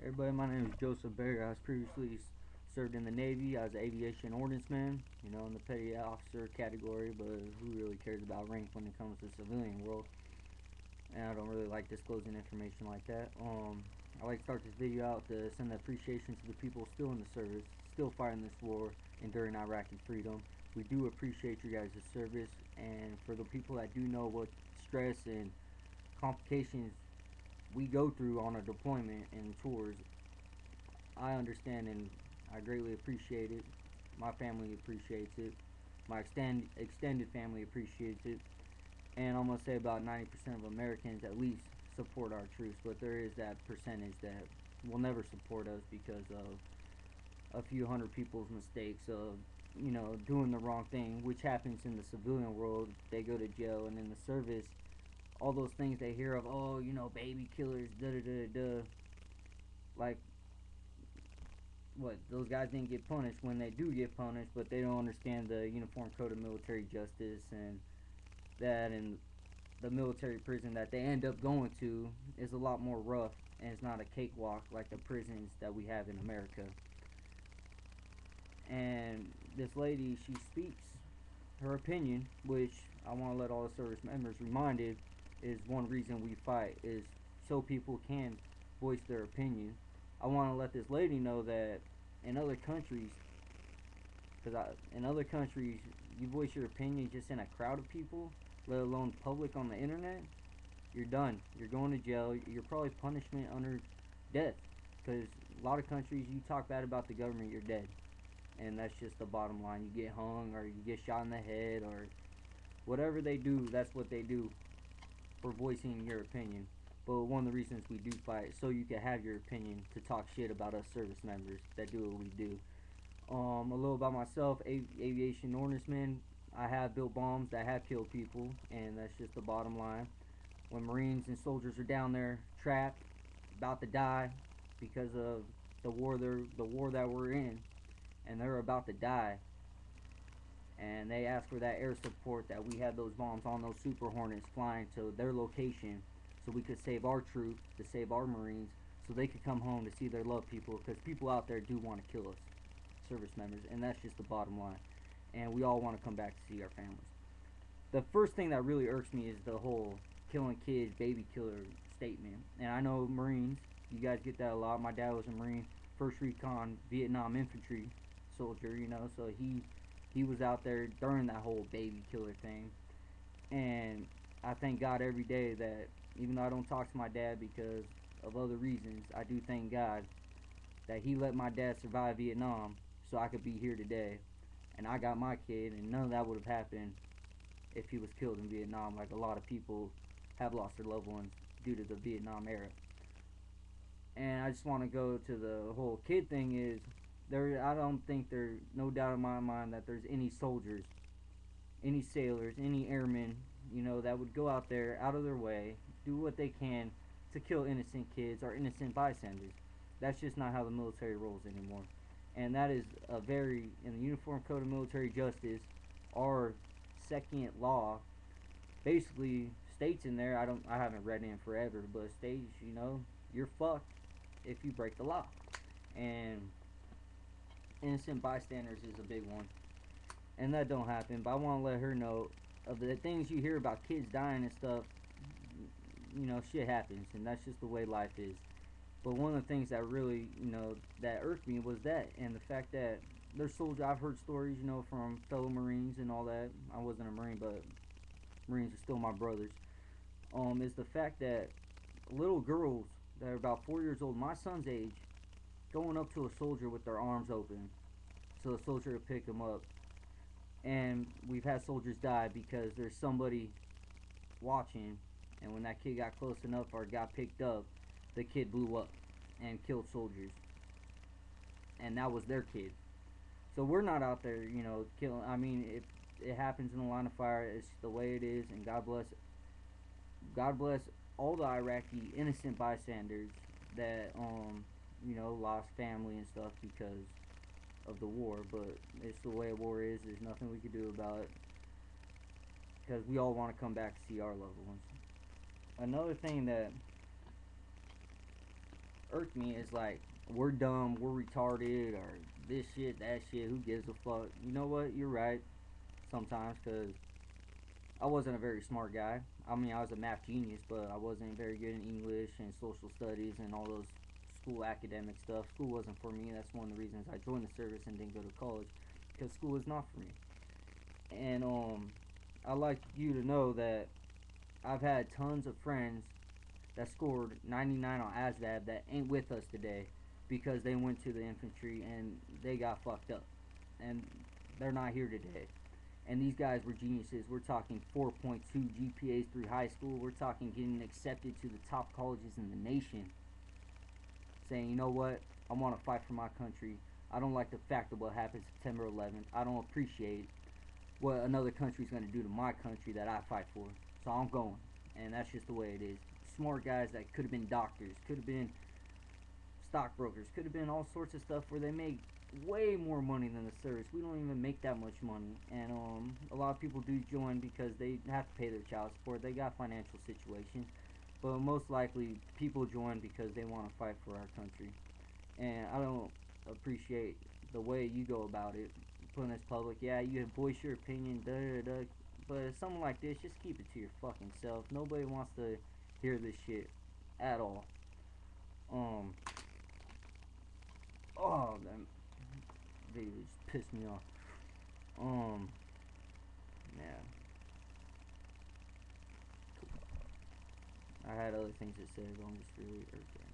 Everybody, my name is Joseph Berry. I was previously served in the Navy. I was an aviation ordnanceman, in the petty officer category, but who really cares about rank when it comes to the civilian world? And I don't really like disclosing information like that. I like to start this video out to send appreciation to the people still in the service, still fighting this war, enduring Iraqi freedom. We do appreciate your guys' service, and for the people that do know what stress and complications we go through on a deployment and tours, I understand and I greatly appreciate it. My family appreciates it. My extended family appreciates it. And I'm going to say about 90% of Americans at least support our troops, but there is that percentage that will never support us because of a few hundred people's mistakes of, doing the wrong thing, which happens in the civilian world. They go to jail, and in the service, all those things they hear of, baby killers, da-da-da-da. Like, what, those guys didn't get punished when they do get punished, but they don't understand the Uniform Code of Military Justice and that, and the military prison that they end up going to is a lot more rough, and it's not a cakewalk like the prisons that we have in America. And this lady, she speaks her opinion, which I want to let all the service members reminded is one reason we fight, is so people can voice their opinion. I want to let this lady know that in other countries, in other countries, you voice your opinion just in a crowd of people, let alone public on the internet, you're done. You're going to jail. You're probably punishment under death, because a lot of countries, you talk bad about the government, you're dead. And that's just the bottom line. You get hung, or you get shot in the head, or whatever they do, that's what they do for voicing your opinion. But one of the reasons we do fight is so you can have your opinion to talk shit about us service members that do what we do. A little about myself, aviation ordnanceman. I have built bombs that have killed people, and that's just the bottom line. When Marines and soldiers are down there trapped, about to die because of the war that we're in, and they're about to die, and they ask for that air support, that we have those bombs on those Super Hornets flying to their location so we could save our troops, to save our Marines, so they could come home to see their loved people, because people out there do want to kill us, service members, and that's just the bottom line. And we all want to come back to see our families. The first thing that really irks me is the whole killing kids, baby killer statement. And I know Marines, you guys get that a lot. My dad was a Marine, 1st Recon Vietnam infantry soldier, so he was out there during that whole baby killer thing. And I thank God every day that, even though I don't talk to my dad because of other reasons, I do thank God that he let my dad survive Vietnam so I could be here today. And I got my kid, and none of that would have happened if he was killed in Vietnam, like a lot of people have lost their loved ones due to the Vietnam era. And I just want to go to the whole kid thing. Is I don't think there's no doubt in my mind that there's any soldiers, any sailors, any airmen, that would go out there out of their way, do what they can to kill innocent kids or innocent bystanders. That's just not how the military rolls anymore. And that is in the Uniform Code of Military Justice, our second law, basically states in there, I haven't read it in forever, but states, you're fucked if you break the law. And innocent bystanders is a big one, and that don't happen. But I want to let her know of the things you hear about kids dying and stuff. Shit happens, and that's just the way life is. But one of the things that really, that irked me was that, and the fact that there's soldiers, I've heard stories, from fellow Marines and all that. I wasn't a Marine, but Marines are still my brothers. Is the fact that little girls that are about 4 years old, my son's age, going up to a soldier with their arms open so the soldier will pick them up. And we've had soldiers die because there's somebody watching, and when that kid got close enough or got picked up, the kid blew up and killed soldiers, and that was their kid. So we're not out there, killing. I mean, if it happens in the line of fire, it's the way it is, and God bless all the Iraqi innocent bystanders that lost family and stuff because of the war. But it's the way war is. There's nothing we can do about it, because we all want to come back to see our loved ones. Another thing that irked me is like, we're dumb, we're retarded, or this shit, that shit, who gives a fuck? You know what, you're right, sometimes, because I wasn't a very smart guy. I mean, I was a math genius, but I wasn't very good in English and social studies and all those school academic stuff. School wasn't for me. That's one of the reasons I joined the service and didn't go to college, because school is not for me. And I'd like you to know that I've had tons of friends that scored 99 on ASVAB that ain't with us today because they went to the infantry and they got fucked up. And they're not here today. And these guys were geniuses. We're talking 4.2 GPAs through high school. We're talking getting accepted to the top colleges in the nation. Saying, you know what, I want to fight for my country. I don't like the fact of what happened September 11th. I don't appreciate what another country's going to do to my country that I fight for. So I'm going. And that's just the way it is. Smart guys that could have been doctors, could have been stockbrokers, could have been all sorts of stuff where they make way more money than the service. We don't even make that much money. And a lot of people do join because they have to pay their child support. They got financial situations. But most likely people join because they want to fight for our country. And I don't appreciate the way you go about it, putting this public. Yeah, you can voice your opinion, but something like this, just keep it to your fucking self. Nobody wants to hear this shit at all. Oh, that video just pissed me off. Yeah. I had other things to say, but I'm just really irked right now.